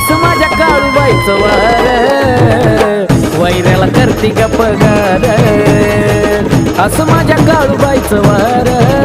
असं माझ्या काळूबाईचं वार वैऱ्याला करती का पगार असं माझ्या काळूबाईचं वार